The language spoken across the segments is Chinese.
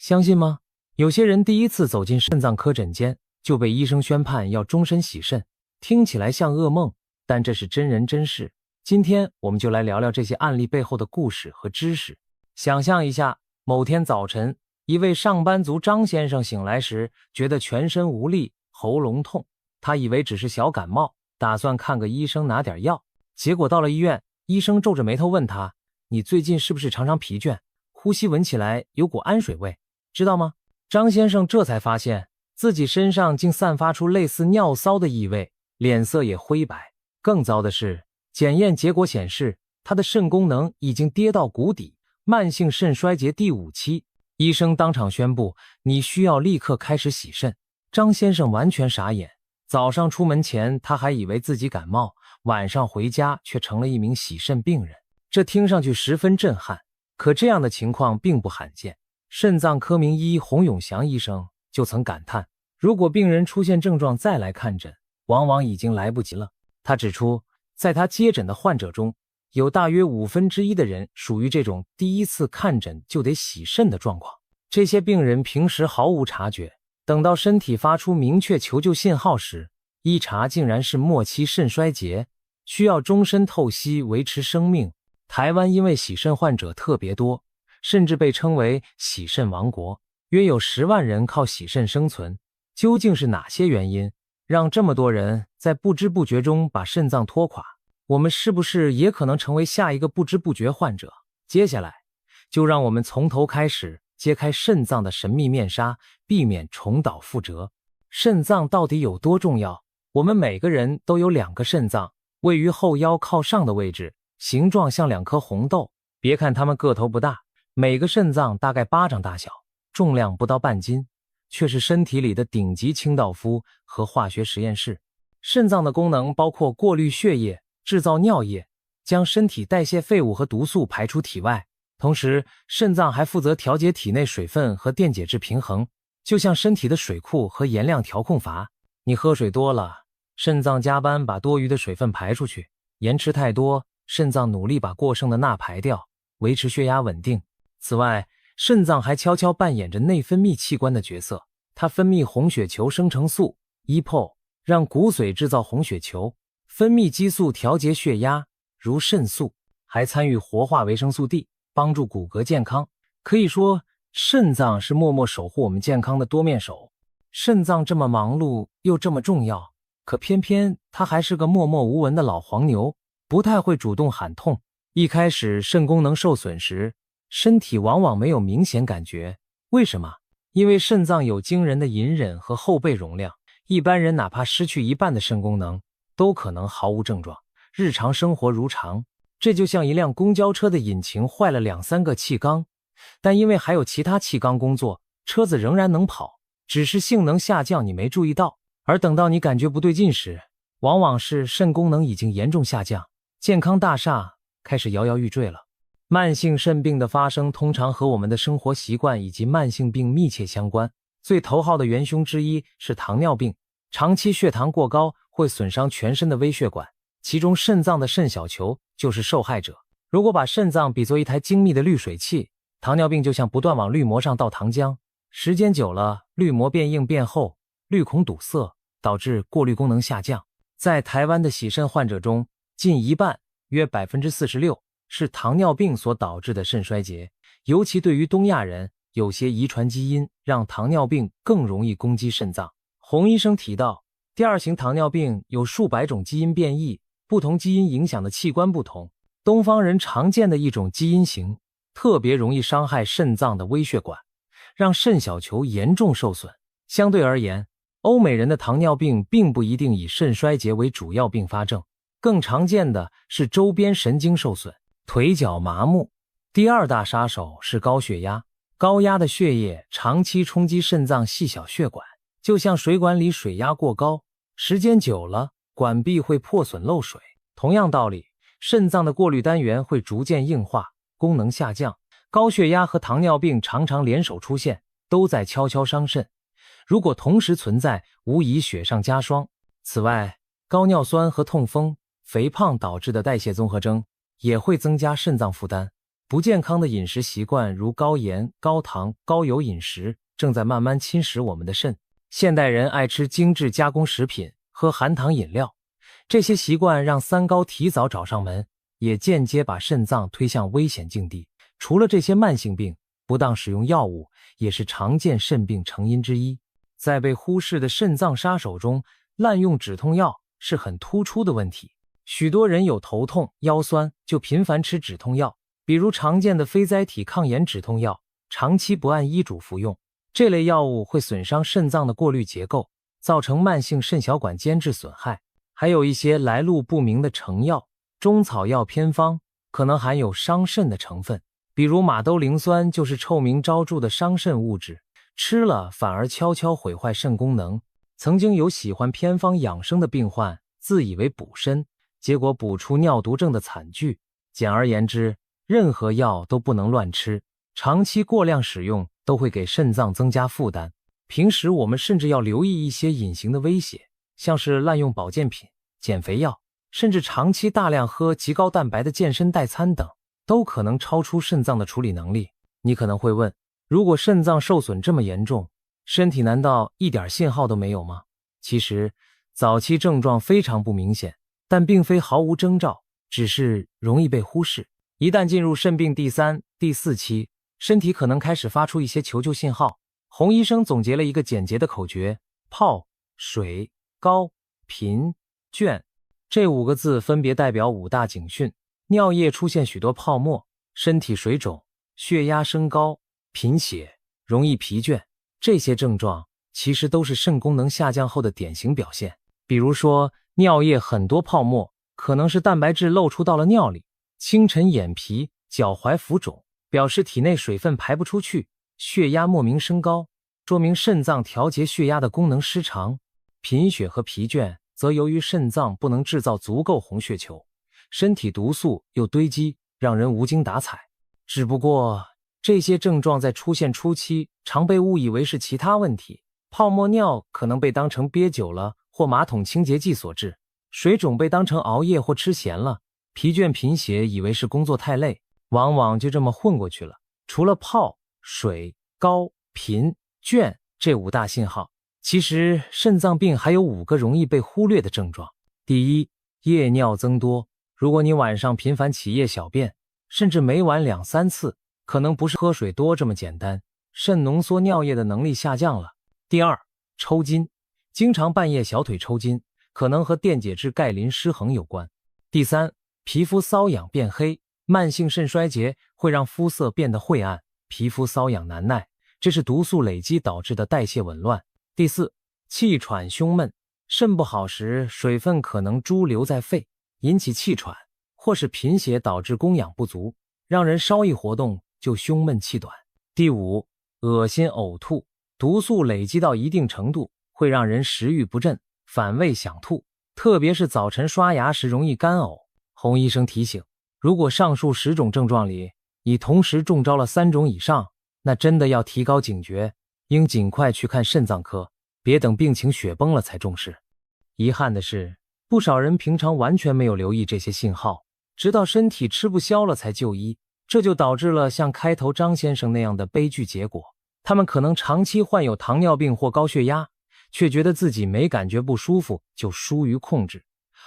相信吗？有些人第一次走进肾脏科诊间，就被医生宣判要终身洗肾，听起来像噩梦，但这是真人真事。今天我们就来聊聊这些案例背后的故事和知识。想象一下，某天早晨，一位上班族张先生醒来时，觉得全身无力，喉咙痛。他以为只是小感冒，打算看个医生拿点药。结果到了医院，医生皱着眉头问他：你最近是不是常常疲倦？呼吸闻起来有股氨水味，知道吗？张先生这才发现自己身上竟散发出类似尿骚的异味，脸色也灰白。更糟的是，检验结果显示他的肾功能已经跌到谷底，慢性肾衰竭第5期。医生当场宣布，你需要立刻开始洗肾。张先生完全傻眼，早上出门前他还以为自己感冒，晚上回家却成了一名洗肾病人，这听上去十分震撼。可这样的情况并不罕见，肾脏科名医洪永祥医生就曾感叹，如果病人出现症状再来看诊，往往已经来不及了。他指出，在他接诊的患者中，有大约1/5的人属于这种第一次看诊就得洗肾的状况。这些病人平时毫无察觉，等到身体发出明确求救信号时，一查竟然是末期肾衰竭，需要终身透析维持生命。台湾因为洗肾患者特别多，甚至被称为洗肾王国，约有10万人靠洗肾生存。究竟是哪些原因让这么多人在不知不觉中把肾脏拖垮？我们是不是也可能成为下一个不知不觉患者？接下来就让我们从头开始揭开肾脏的神秘面纱，避免重蹈覆辙。肾脏到底有多重要？我们每个人都有2个肾脏，位于后腰靠上的位置，形状像2颗红豆。别看它们个头不大，每个肾脏大概巴掌大小，重量不到半斤，却是身体里的顶级清道夫和化学实验室。肾脏的功能包括过滤血液、制造尿液，将身体代谢废物和毒素排出体外。同时，肾脏还负责调节体内水分和电解质平衡，就像身体的水库和盐量调控阀。你喝水多了，肾脏加班把多余的水分排出去；盐吃太多，肾脏努力把过剩的钠排掉，维持血压稳定。此外，肾脏还悄悄扮演着内分泌器官的角色，它分泌红血球生成素 EPO， 让骨髓制造红血球，分泌激素调节血压，如肾素，还参与活化维生素 D， 帮助骨骼健康。可以说，肾脏是默默守护我们健康的多面手。肾脏这么忙碌又这么重要，可偏偏它还是个默默无闻的老黄牛，不太会主动喊痛。一开始肾功能受损时，身体往往没有明显感觉。为什么？因为肾脏有惊人的隐忍和后备容量，一般人哪怕失去1半的肾功能，都可能毫无症状，日常生活如常。这就像一辆公交车的引擎坏了2-3个气缸，但因为还有其他气缸工作，车子仍然能跑，只是性能下降你没注意到。而等到你感觉不对劲时，往往是肾功能已经严重下降，健康大厦开始摇摇欲坠了。慢性肾病的发生通常和我们的生活习惯以及慢性病密切相关。最头号的元凶之一是糖尿病，长期血糖过高会损伤全身的微血管，其中肾脏的肾小球就是受害者。如果把肾脏比作一台精密的滤水器，糖尿病就像不断往滤膜上倒糖浆，时间久了，滤膜变硬变厚，滤孔堵塞，导致过滤功能下降。在台湾的洗肾患者中，近一半，约 46%是糖尿病所导致的肾衰竭。尤其对于东亚人，有些遗传基因让糖尿病更容易攻击肾脏。洪医生提到，第2型糖尿病有数百种基因变异，不同基因影响的器官不同。东方人常见的一种基因型，特别容易伤害肾脏的微血管，让肾小球严重受损。相对而言，欧美人的糖尿病并不一定以肾衰竭为主要并发症，更常见的是周边神经受损、腿脚麻木。第2大杀手是高血压。高压的血液长期冲击肾脏细小血管，就像水管里水压过高，时间久了，管壁会破损漏水。同样道理，肾脏的过滤单元会逐渐硬化，功能下降。高血压和糖尿病常常联手出现，都在悄悄伤肾。如果同时存在，无疑雪上加霜。此外，高尿酸和痛风、肥胖导致的代谢综合征也会增加肾脏负担。不健康的饮食习惯，如高盐、高糖、高油饮食，正在慢慢侵蚀我们的肾。现代人爱吃精致加工食品，喝含糖饮料，这些习惯让三高提早找上门，也间接把肾脏推向危险境地。除了这些慢性病，不当使用药物也是常见肾病成因之一。在被忽视的肾脏杀手中，滥用止痛药是很突出的问题。许多人有头痛、腰酸就频繁吃止痛药，比如常见的非甾体抗炎止痛药，长期不按医嘱服用，这类药物会损伤肾脏的过滤结构，造成慢性肾小管间质损害。还有一些来路不明的成药、中草药偏方，可能含有伤肾的成分，比如马兜铃酸就是臭名昭著的伤肾物质，吃了反而悄悄毁坏肾功能。曾经有喜欢偏方养生的病患自以为补肾，结果补出尿毒症的惨剧。简而言之，任何药都不能乱吃，长期过量使用都会给肾脏增加负担。平时我们甚至要留意一些隐形的威胁，像是滥用保健品、减肥药，甚至长期大量喝极高蛋白的健身代餐等，都可能超出肾脏的处理能力。你可能会问，如果肾脏受损这么严重，身体难道一点信号都没有吗？其实，早期症状非常不明显，但并非毫无征兆，只是容易被忽视。一旦进入肾病第3、第4期，身体可能开始发出一些求救信号。洪医生总结了一个简洁的口诀：泡、水、高、贫、倦。这5个字分别代表5大警讯：尿液出现许多泡沫，身体水肿，血压升高，贫血，容易疲倦。这些症状其实都是肾功能下降后的典型表现。比如说，尿液很多泡沫，可能是蛋白质漏出到了尿里；清晨眼皮、脚踝浮肿，表示体内水分排不出去；血压莫名升高，说明肾脏调节血压的功能失常；贫血和疲倦则由于肾脏不能制造足够红血球，身体毒素又堆积，让人无精打采。只不过这些症状在出现初期常被误以为是其他问题，泡沫尿可能被当成憋久了或马桶清洁剂所致，水肿被当成熬夜或吃咸了，疲倦贫血以为是工作太累，往往就这么混过去了。除了泡、水、高、贫、倦这5大信号，其实肾脏病还有5个容易被忽略的症状。第一，夜尿增多。如果你晚上频繁起夜小便，甚至每晚2、3次，可能不是喝水多这么简单，肾浓缩尿液的能力下降了。第二，抽筋。经常半夜小腿抽筋，可能和电解质钙磷失衡有关。第三，皮肤瘙痒变黑。慢性肾衰竭会让肤色变得晦暗，皮肤瘙痒难耐，这是毒素累积导致的代谢紊乱。第四，气喘胸闷。肾不好时，水分可能潴留在肺，引起气喘，或是贫血导致供氧不足，让人稍一活动就胸闷气短。第五，恶心呕吐。毒素累积到一定程度，会让人食欲不振，反胃想吐，特别是早晨刷牙时容易干呕。洪医生提醒，如果上述10种症状里，你同时中招了3种以上，那真的要提高警觉，应尽快去看肾脏科，别等病情雪崩了才重视。遗憾的是，不少人平常完全没有留意这些信号，直到身体吃不消了才就医，这就导致了像开头张先生那样的悲剧结果。他们可能长期患有糖尿病或高血压，却觉得自己没感觉不舒服就疏于控制，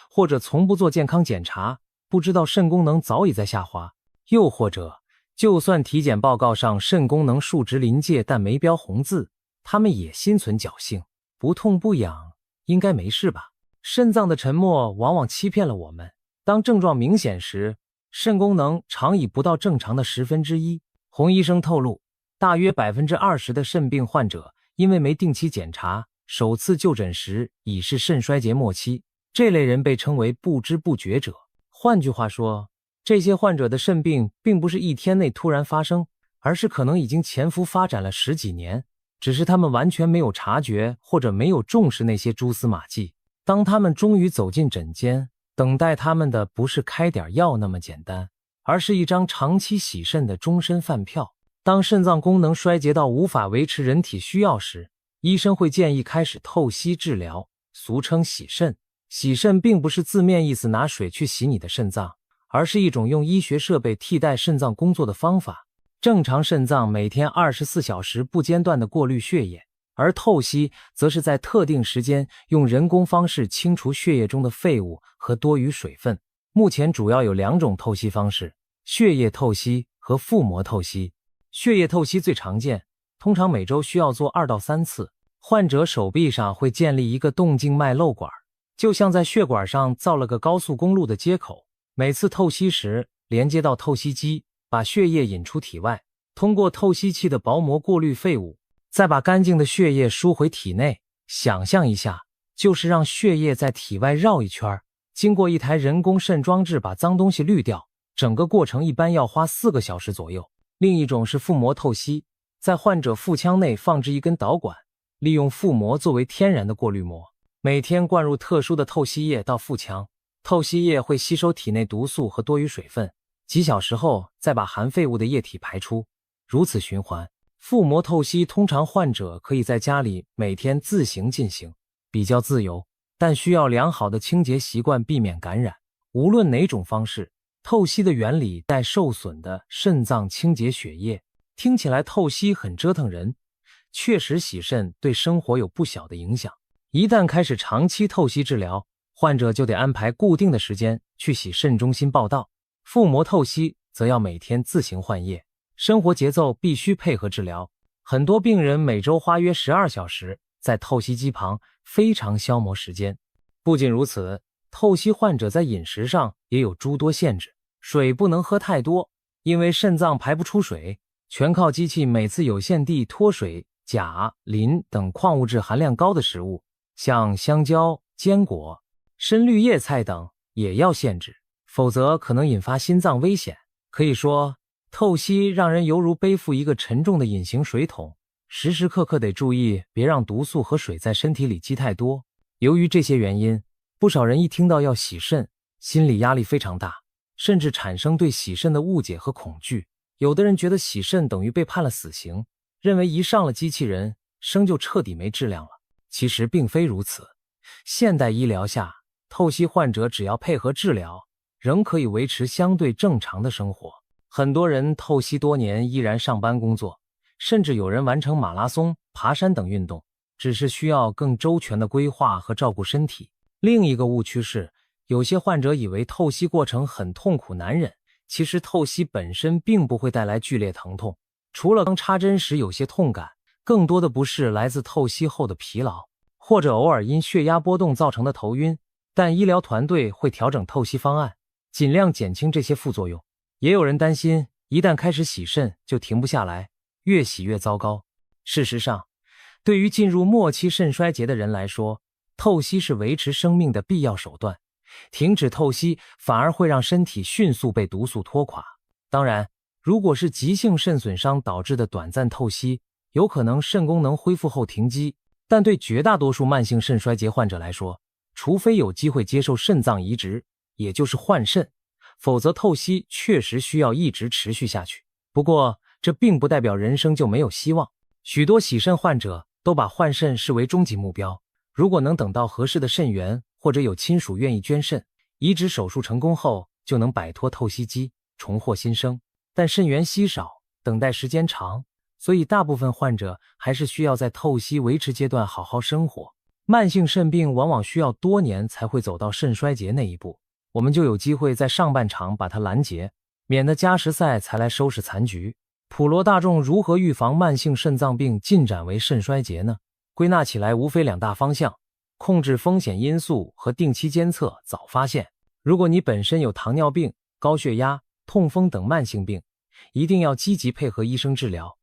或者从不做健康检查，不知道肾功能早已在下滑，又或者就算体检报告上肾功能数值临界但没标红字，他们也心存侥幸，不痛不痒，应该没事吧。肾脏的沉默往往欺骗了我们，当症状明显时，肾功能常已不到正常的1/10。洪医生透露，大约 20% 的肾病患者因为没定期检查，首次就诊时已是肾衰竭末期，这类人被称为不知不觉者。换句话说，这些患者的肾病并不是一天内突然发生，而是可能已经潜伏发展了10几年，只是他们完全没有察觉或者没有重视那些蛛丝马迹。当他们终于走进诊间，等待他们的不是开点药那么简单，而是一张长期洗肾的终身饭票。当肾脏功能衰竭到无法维持人体需要时，医生会建议开始透析治疗，俗称洗肾。洗肾并不是字面意思拿水去洗你的肾脏，而是一种用医学设备替代肾脏工作的方法。正常肾脏每天24小时不间断地过滤血液，而透析则是在特定时间用人工方式清除血液中的废物和多余水分。目前主要有2种透析方式：血液透析和腹膜透析。血液透析最常见，通常每周需要做2到3次。患者手臂上会建立一个动静脉漏管，就像在血管上造了个高速公路的接口。每次透析时，连接到透析机，把血液引出体外，通过透析器的薄膜过滤废物，再把干净的血液输回体内。想象一下，就是让血液在体外绕一圈，经过一台人工肾装置把脏东西滤掉。整个过程一般要花4个小时左右。另一种是腹膜透析，在患者腹腔内放置一根导管，利用腹膜作为天然的过滤膜，每天灌入特殊的透析液到腹腔，透析液会吸收体内毒素和多余水分，几小时后再把含废物的液体排出，如此循环。腹膜透析通常患者可以在家里每天自行进行，比较自由，但需要良好的清洁习惯避免感染。无论哪种方式，透析的原理带受损的肾脏清洁血液。听起来透析很折腾人，确实洗肾对生活有不小的影响。一旦开始长期透析治疗，患者就得安排固定的时间去洗肾中心报到。腹膜透析则要每天自行换液，生活节奏必须配合治疗。很多病人每周花约12小时在透析机旁，非常消磨时间。不仅如此，透析患者在饮食上也有诸多限制，水不能喝太多，因为肾脏排不出水，全靠机器每次有限地脱水。钾、磷等矿物质含量高的食物，像香蕉、坚果、深绿叶菜等也要限制，否则可能引发心脏危险。可以说，透析让人犹如背负一个沉重的隐形水桶，时时刻刻得注意别让毒素和水在身体里积太多。由于这些原因，不少人一听到要洗肾，心理压力非常大，甚至产生对洗肾的误解和恐惧。有的人觉得洗肾等于被判了死刑，认为一上了机器人，生就彻底没质量了。其实并非如此，现代医疗下，透析患者只要配合治疗，仍可以维持相对正常的生活。很多人透析多年依然上班工作，甚至有人完成马拉松、爬山等运动，只是需要更周全的规划和照顾身体。另一个误区是，有些患者以为透析过程很痛苦难忍，其实透析本身并不会带来剧烈疼痛，除了刚插针时有些痛感，更多的不适来自透析后的疲劳，或者偶尔因血压波动造成的头晕，但医疗团队会调整透析方案，尽量减轻这些副作用。也有人担心，一旦开始洗肾就停不下来，越洗越糟糕。事实上，对于进入末期肾衰竭的人来说，透析是维持生命的必要手段，停止透析反而会让身体迅速被毒素拖垮。当然，如果是急性肾损伤导致的短暂透析，有可能肾功能恢复后停机，但对绝大多数慢性肾衰竭患者来说，除非有机会接受肾脏移植，也就是换肾，否则透析确实需要一直持续下去。不过，这并不代表人生就没有希望。许多洗肾患者都把换肾视为终极目标，如果能等到合适的肾源，或者有亲属愿意捐肾，移植手术成功后就能摆脱透析机，重获新生。但肾源稀少，等待时间长，所以大部分患者还是需要在透析维持阶段好好生活。慢性肾病往往需要多年才会走到肾衰竭那一步，我们就有机会在上半场把它拦截，免得加时赛才来收拾残局。普罗大众如何预防慢性肾脏病进展为肾衰竭呢？归纳起来无非2大方向：控制风险因素和定期监测，早发现。如果你本身有糖尿病、高血压、痛风等慢性病，一定要积极配合医生治疗，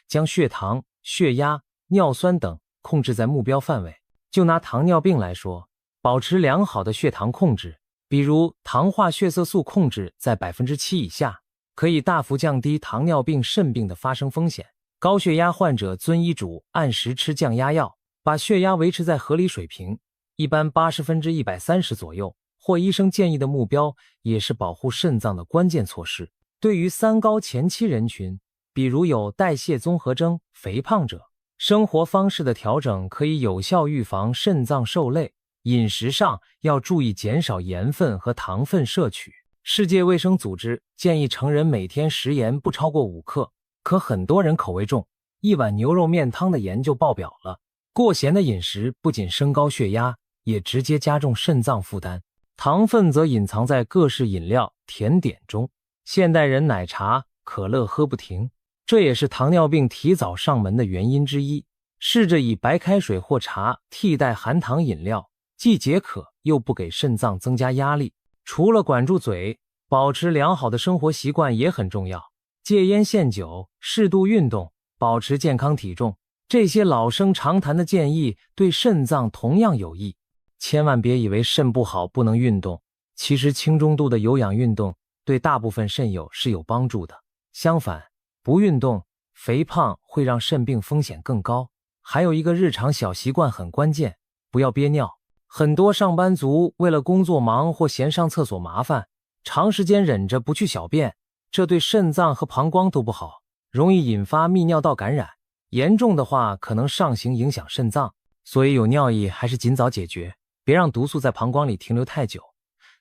将血糖、血压、尿酸等控制在目标范围。就拿糖尿病来说，保持良好的血糖控制，比如糖化血色素控制在 7% 以下，可以大幅降低糖尿病肾病的发生风险。高血压患者遵医嘱按时吃降压药，把血压维持在合理水平，一般80%/130左右，或医生建议的目标，也是保护肾脏的关键措施。对于3高前期人群，比如有代谢综合征、肥胖者，生活方式的调整可以有效预防肾脏受累。饮食上要注意减少盐分和糖分摄取，世界卫生组织建议成人每天食盐不超过5克，可很多人口味重，一碗牛肉面汤的盐就爆表了。过咸的饮食不仅升高血压，也直接加重肾脏负担。糖分则隐藏在各式饮料、甜点中，现代人奶茶、可乐喝不停，这也是糖尿病提早上门的原因之一。试着以白开水或茶替代含糖饮料，既解渴又不给肾脏增加压力。除了管住嘴，保持良好的生活习惯也很重要，戒烟限酒，适度运动，保持健康体重，这些老生常谈的建议对肾脏同样有益。千万别以为肾不好不能运动，其实轻中度的有氧运动对大部分肾友是有帮助的。相反，不运动，肥胖会让肾病风险更高。还有一个日常小习惯很关键，不要憋尿。很多上班族为了工作忙或嫌上厕所麻烦，长时间忍着不去小便，这对肾脏和膀胱都不好，容易引发泌尿道感染，严重的话可能上行影响肾脏。所以有尿意还是尽早解决，别让毒素在膀胱里停留太久。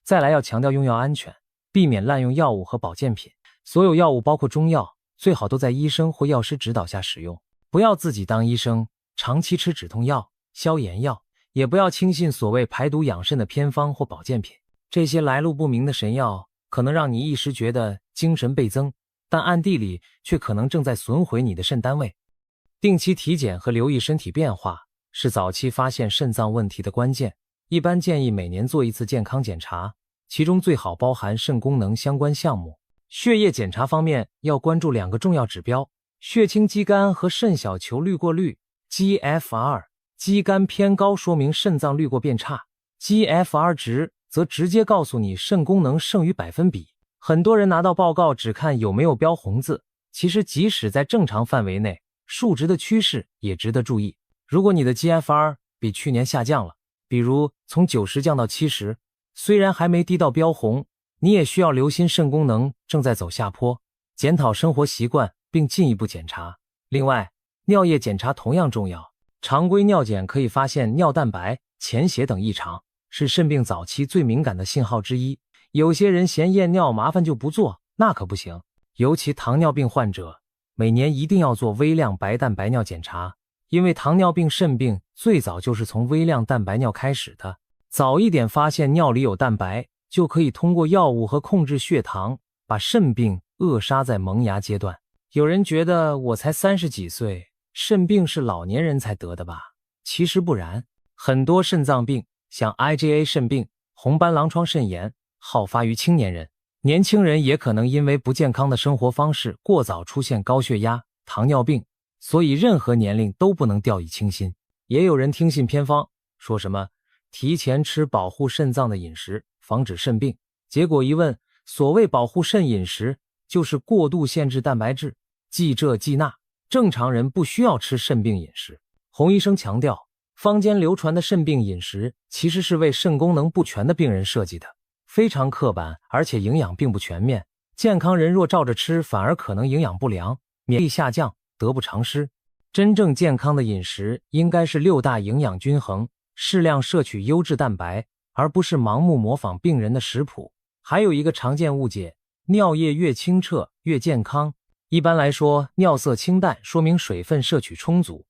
再来要强调用药安全，避免滥用药物和保健品。所有药物包括中药，最好都在医生或药师指导下使用，不要自己当医生，长期吃止痛药、消炎药，也不要轻信所谓排毒养肾的偏方或保健品。这些来路不明的神药可能让你一时觉得精神倍增，但暗地里却可能正在损毁你的肾单位。定期体检和留意身体变化是早期发现肾脏问题的关键。一般建议每年做一次健康检查，其中最好包含肾功能相关项目。血液检查方面要关注2个重要指标，血清肌酐和肾小球滤过率 GFR， 肌酐偏高说明肾脏滤过变差， GFR 值则直接告诉你肾功能剩余百分比。很多人拿到报告只看有没有标红字，其实即使在正常范围内，数值的趋势也值得注意。如果你的 GFR 比去年下降了，比如从90降到70，虽然还没低到标红，你也需要留心肾功能正在走下坡，检讨生活习惯并进一步检查。另外，尿液检查同样重要，常规尿检可以发现尿蛋白、潜血等异常，是肾病早期最敏感的信号之一。有些人嫌验尿麻烦就不做，那可不行。尤其糖尿病患者，每年一定要做微量白蛋白尿检查，因为糖尿病肾病最早就是从微量蛋白尿开始的。早一点发现尿里有蛋白，就可以通过药物和控制血糖，把肾病扼杀在萌芽阶段。有人觉得我才30几岁，肾病是老年人才得的吧？其实不然，很多肾脏病，像 IgA 肾病、红斑狼疮肾炎，好发于青年人。年轻人也可能因为不健康的生活方式，过早出现高血压、糖尿病，所以任何年龄都不能掉以轻心。也有人听信偏方，说什么提前吃保护肾脏的饮食，防止肾病。结果一问，所谓保护肾饮食，就是过度限制蛋白质，忌这忌那。正常人不需要吃肾病饮食。洪医生强调，坊间流传的肾病饮食其实是为肾功能不全的病人设计的，非常刻板，而且营养并不全面。健康人若照着吃，反而可能营养不良，免疫力下降，得不偿失。真正健康的饮食应该是6大营养均衡，适量摄取优质蛋白，而不是盲目模仿病人的食谱。还有一个常见误解，尿液越清澈越健康。一般来说，尿色清淡说明水分摄取充足，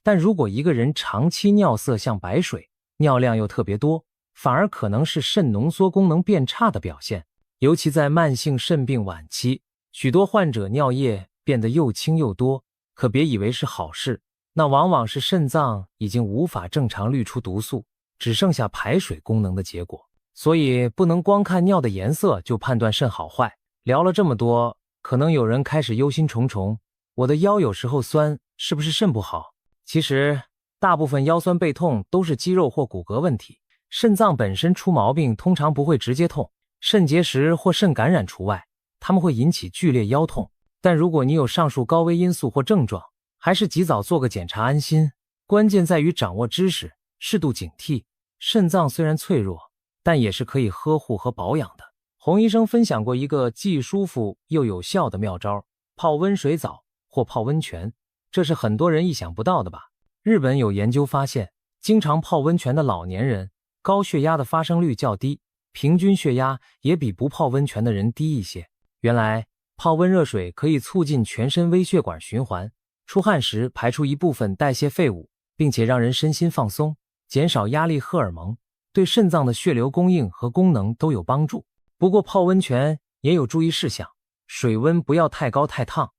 但如果一个人长期尿色像白水，尿量又特别多，反而可能是肾浓缩功能变差的表现。尤其在慢性肾病晚期，许多患者尿液变得又清又多，可别以为是好事，那往往是肾脏已经无法正常滤出毒素，只剩下排水功能的结果。所以不能光看尿的颜色就判断肾好坏。聊了这么多，可能有人开始忧心忡忡，我的腰有时候酸，是不是肾不好？其实大部分腰酸背痛都是肌肉或骨骼问题，肾脏本身出毛病通常不会直接痛，肾结石或肾感染除外，它们会引起剧烈腰痛。但如果你有上述高危因素或症状，还是及早做个检查安心。关键在于掌握知识，适度警惕。肾脏虽然脆弱，但也是可以呵护和保养的。洪医生分享过一个既舒服又有效的妙招，泡温水澡或泡温泉，这是很多人意想不到的吧？日本有研究发现，经常泡温泉的老年人，高血压的发生率较低，平均血压也比不泡温泉的人低一些。原来泡温热水可以促进全身微血管循环，出汗时排出一部分代谢废物，并且让人身心放松，减少压力荷尔蒙，对肾脏的血流供应和功能都有帮助。不过泡温泉也有注意事项，水温不要太高太烫，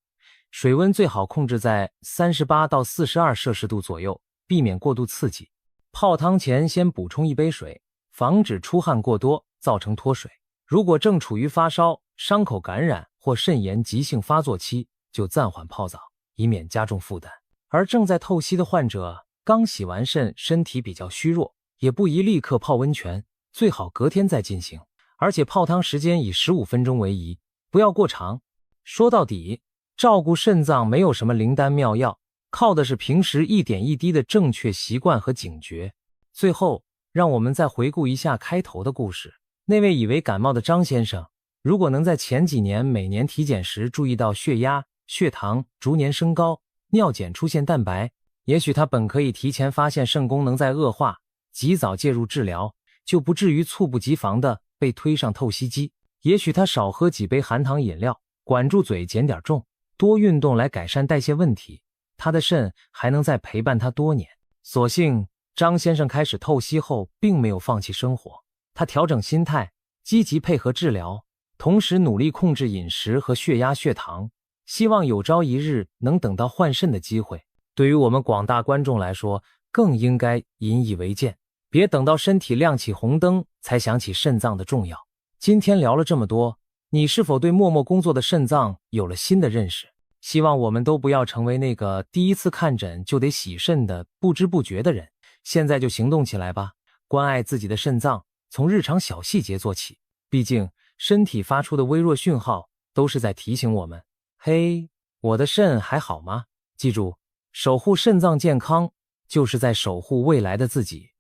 水温最好控制在38到42摄氏度左右，避免过度刺激。泡汤前先补充一杯水，防止出汗过多造成脱水。如果正处于发烧、伤口感染或肾炎急性发作期，就暂缓泡澡，以免加重负担。而正在透析的患者，刚洗完肾，身体比较虚弱，也不宜立刻泡温泉，最好隔天再进行。而且泡汤时间以15分钟为宜，不要过长。说到底，照顾肾脏没有什么灵丹妙药，靠的是平时一点一滴的正确习惯和警觉。最后，让我们再回顾一下开头的故事。那位以为感冒的张先生，如果能在前几年每年体检时注意到血压、血糖逐年升高，尿检出现蛋白，也许他本可以提前发现肾功能在恶化，及早介入治疗，就不至于猝不及防的被推上透析机。也许他少喝几杯含糖饮料，管住嘴，减点重，多运动来改善代谢问题，他的肾还能再陪伴他多年。所幸张先生开始透析后并没有放弃生活，他调整心态，积极配合治疗，同时努力控制饮食和血压血糖，希望有朝一日能等到换肾的机会。对于我们广大观众来说，更应该引以为戒，别等到身体亮起红灯才想起肾脏的重要。今天聊了这么多，你是否对默默工作的肾脏有了新的认识？希望我们都不要成为那个第一次看诊就得洗肾的不知不觉的人。现在就行动起来吧，关爱自己的肾脏，从日常小细节做起。毕竟身体发出的微弱讯号都是在提醒我们，嘿，我的肾还好吗？记住，守护肾脏健康，就是在守护未来的自己。